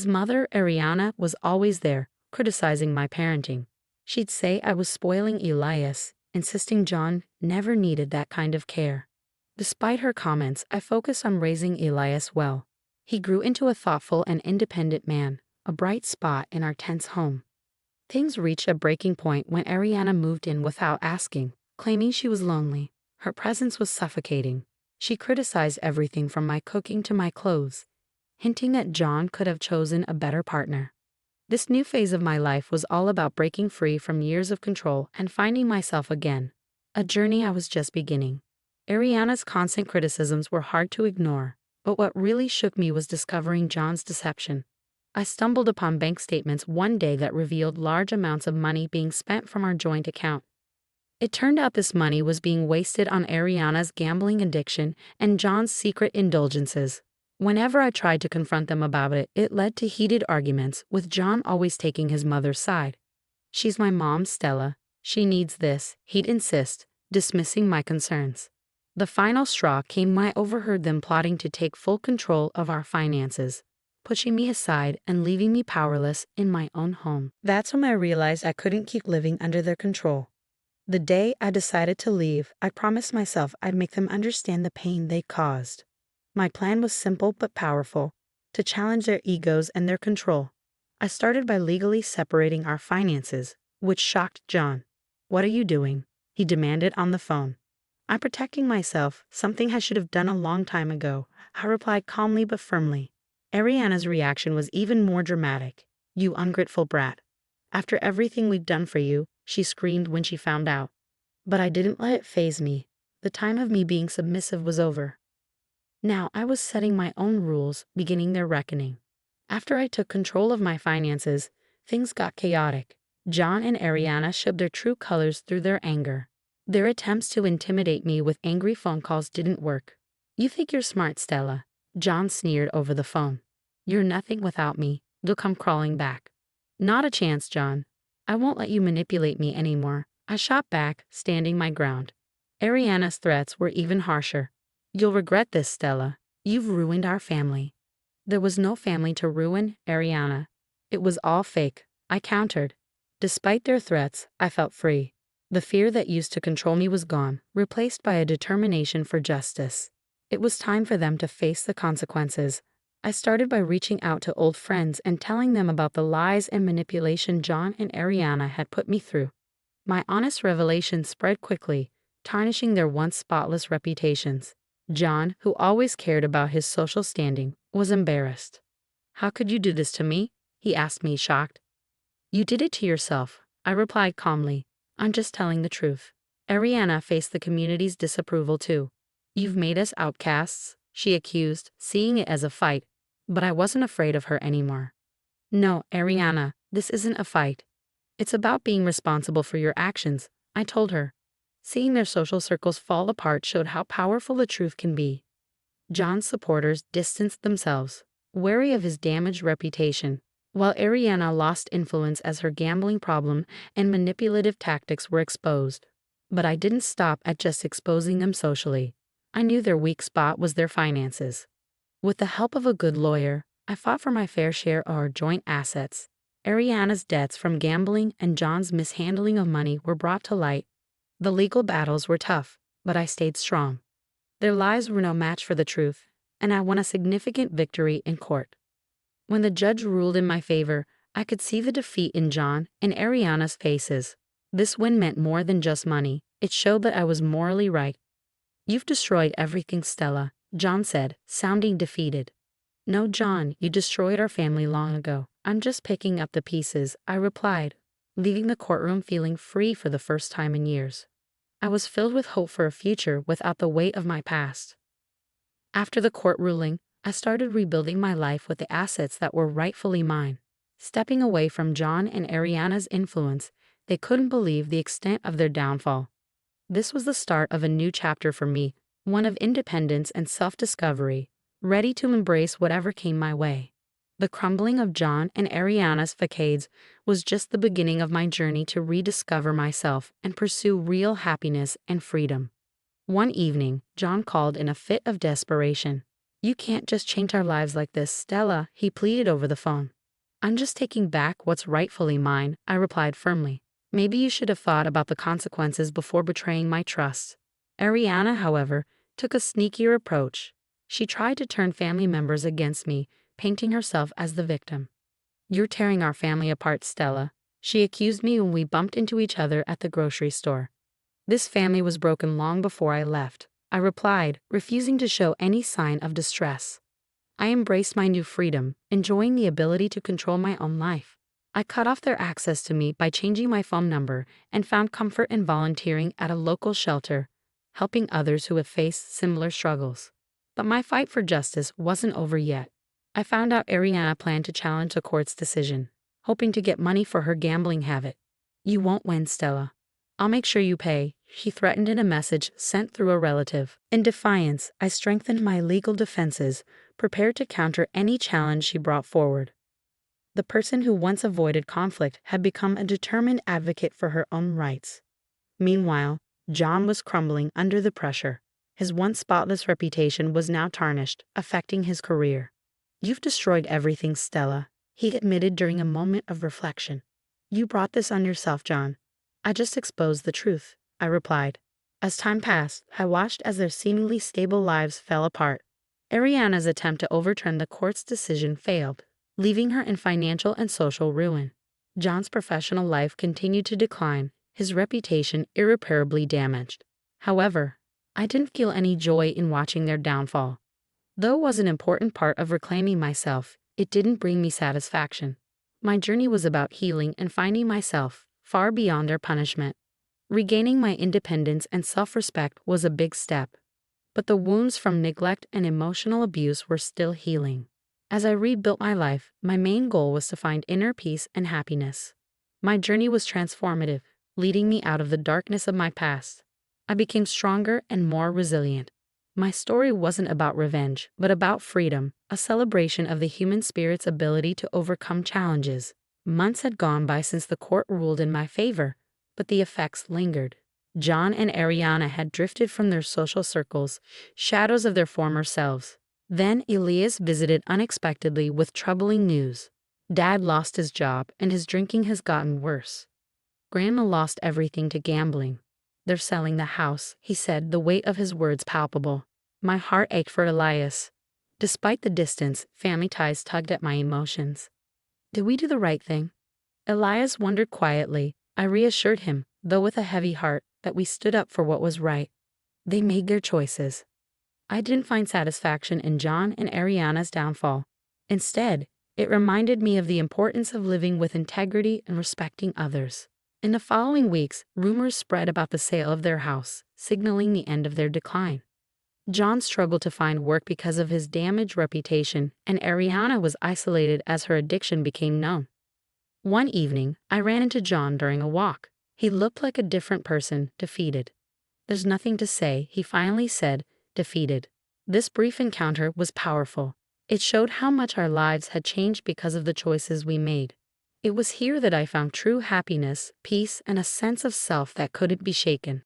His mother, Ariana, was always there, criticizing my parenting. She'd say I was spoiling Elias, insisting John never needed that kind of care. Despite her comments, I focused on raising Elias well. He grew into a thoughtful and independent man, a bright spot in our tense home. Things reached a breaking point when Ariana moved in without asking, claiming she was lonely. Her presence was suffocating. She criticized everything from my cooking to my clothes, hinting that John could have chosen a better partner. This new phase of my life was all about breaking free from years of control and finding myself again, a journey I was just beginning. Ariana's constant criticisms were hard to ignore, but what really shook me was discovering John's deception. I stumbled upon bank statements one day that revealed large amounts of money being spent from our joint account. It turned out this money was being wasted on Ariana's gambling addiction and John's secret indulgences. Whenever I tried to confront them about it, it led to heated arguments, with John always taking his mother's side. "She's my mom, Stella. She needs this," he'd insist, dismissing my concerns. The final straw came when I overheard them plotting to take full control of our finances, pushing me aside and leaving me powerless in my own home. That's when I realized I couldn't keep living under their control. The day I decided to leave, I promised myself I'd make them understand the pain they caused. My plan was simple but powerful, to challenge their egos and their control. I started by legally separating our finances, which shocked John. "What are you doing?" he demanded on the phone. "I'm protecting myself, something I should have done a long time ago," I replied calmly but firmly. Ariana's reaction was even more dramatic. "You ungrateful brat. After everything we've done for you," she screamed when she found out. But I didn't let it faze me. The time of me being submissive was over. Now I was setting my own rules, beginning their reckoning. After I took control of my finances, things got chaotic. John and Ariana showed their true colors through their anger. Their attempts to intimidate me with angry phone calls didn't work. "You think you're smart, Stella," John sneered over the phone. "You're nothing without me. You'll come crawling back." "Not a chance, John. I won't let you manipulate me anymore," I shot back, standing my ground. Ariana's threats were even harsher. "You'll regret this, Stella. You've ruined our family." "There was no family to ruin, Ariana. It was all fake," I countered. Despite their threats, I felt free. The fear that used to control me was gone, replaced by a determination for justice. It was time for them to face the consequences. I started by reaching out to old friends and telling them about the lies and manipulation John and Ariana had put me through. My honest revelation spread quickly, tarnishing their once spotless reputations. John, who always cared about his social standing, was embarrassed. "How could you do this to me?" he asked me, shocked. "You did it to yourself," I replied calmly. "I'm just telling the truth." Ariana faced the community's disapproval too. "You've made us outcasts," she accused, seeing it as a fight. But I wasn't afraid of her anymore. "No, Ariana, this isn't a fight. It's about being responsible for your actions," I told her. Seeing their social circles fall apart showed how powerful the truth can be. John's supporters distanced themselves, wary of his damaged reputation, while Ariana lost influence as her gambling problem and manipulative tactics were exposed. But I didn't stop at just exposing them socially. I knew their weak spot was their finances. With the help of a good lawyer, I fought for my fair share of our joint assets. Ariana's debts from gambling and John's mishandling of money were brought to light. The legal battles were tough, but I stayed strong. Their lies were no match for the truth, and I won a significant victory in court. When the judge ruled in my favor, I could see the defeat in John and Ariana's faces. This win meant more than just money. It showed that I was morally right. "You've destroyed everything, Stella," John said, sounding defeated. "No, John, you destroyed our family long ago. I'm just picking up the pieces," I replied, leaving the courtroom feeling free for the first time in years. I was filled with hope for a future without the weight of my past. After the court ruling, I started rebuilding my life with the assets that were rightfully mine. Stepping away from John and Ariana's influence, they couldn't believe the extent of their downfall. This was the start of a new chapter for me, one of independence and self-discovery, ready to embrace whatever came my way. The crumbling of John and Ariana's facades was just the beginning of my journey to rediscover myself and pursue real happiness and freedom. One evening, John called in a fit of desperation. You can't just change our lives like this, Stella, he pleaded over the phone. I'm just taking back what's rightfully mine, I replied firmly. Maybe you should have thought about the consequences before betraying my trust. Ariana, however, took a sneakier approach. She tried to turn family members against me, painting herself as the victim. You're tearing our family apart, Stella, she accused me when we bumped into each other at the grocery store. This family was broken long before I left, I replied, refusing to show any sign of distress. I embraced my new freedom, enjoying the ability to control my own life. I cut off their access to me by changing my phone number and found comfort in volunteering at a local shelter, helping others who have faced similar struggles. But my fight for justice wasn't over yet. I found out Ariana planned to challenge the court's decision, hoping to get money for her gambling habit. You won't win, Stella. I'll make sure you pay, she threatened in a message sent through a relative. In defiance, I strengthened my legal defenses, prepared to counter any challenge she brought forward. The person who once avoided conflict had become a determined advocate for her own rights. Meanwhile, John was crumbling under the pressure. His once spotless reputation was now tarnished, affecting his career. You've destroyed everything, Stella, he admitted during a moment of reflection. You brought this on yourself, John. I just exposed the truth, I replied. As time passed, I watched as their seemingly stable lives fell apart. Ariana's attempt to overturn the court's decision failed, leaving her in financial and social ruin. John's professional life continued to decline, his reputation irreparably damaged. However, I didn't feel any joy in watching their downfall. Though it was an important part of reclaiming myself, it didn't bring me satisfaction. My journey was about healing and finding myself, far beyond their punishment. Regaining my independence and self-respect was a big step. But the wounds from neglect and emotional abuse were still healing. As I rebuilt my life, my main goal was to find inner peace and happiness. My journey was transformative, leading me out of the darkness of my past. I became stronger and more resilient. My story wasn't about revenge, but about freedom, a celebration of the human spirit's ability to overcome challenges. Months had gone by since the court ruled in my favor, but the effects lingered. John and Ariana had drifted from their social circles, shadows of their former selves. Then Elias visited unexpectedly with troubling news. Dad lost his job and his drinking has gotten worse. Grandma lost everything to gambling. They're selling the house, he said, the weight of his words palpable. My heart ached for Elias. Despite the distance, family ties tugged at my emotions. Did we do the right thing? Elias wondered quietly. I reassured him, though with a heavy heart, that we stood up for what was right. They made their choices. I didn't find satisfaction in John and Ariana's downfall. Instead, it reminded me of the importance of living with integrity and respecting others. In the following weeks, rumors spread about the sale of their house, signaling the end of their decline. John struggled to find work because of his damaged reputation, and Ariana was isolated as her addiction became known. One evening, I ran into John during a walk. He looked like a different person, defeated. There's nothing to say, he finally said, defeated. This brief encounter was powerful. It showed how much our lives had changed because of the choices we made. It was here that I found true happiness, peace, and a sense of self that couldn't be shaken.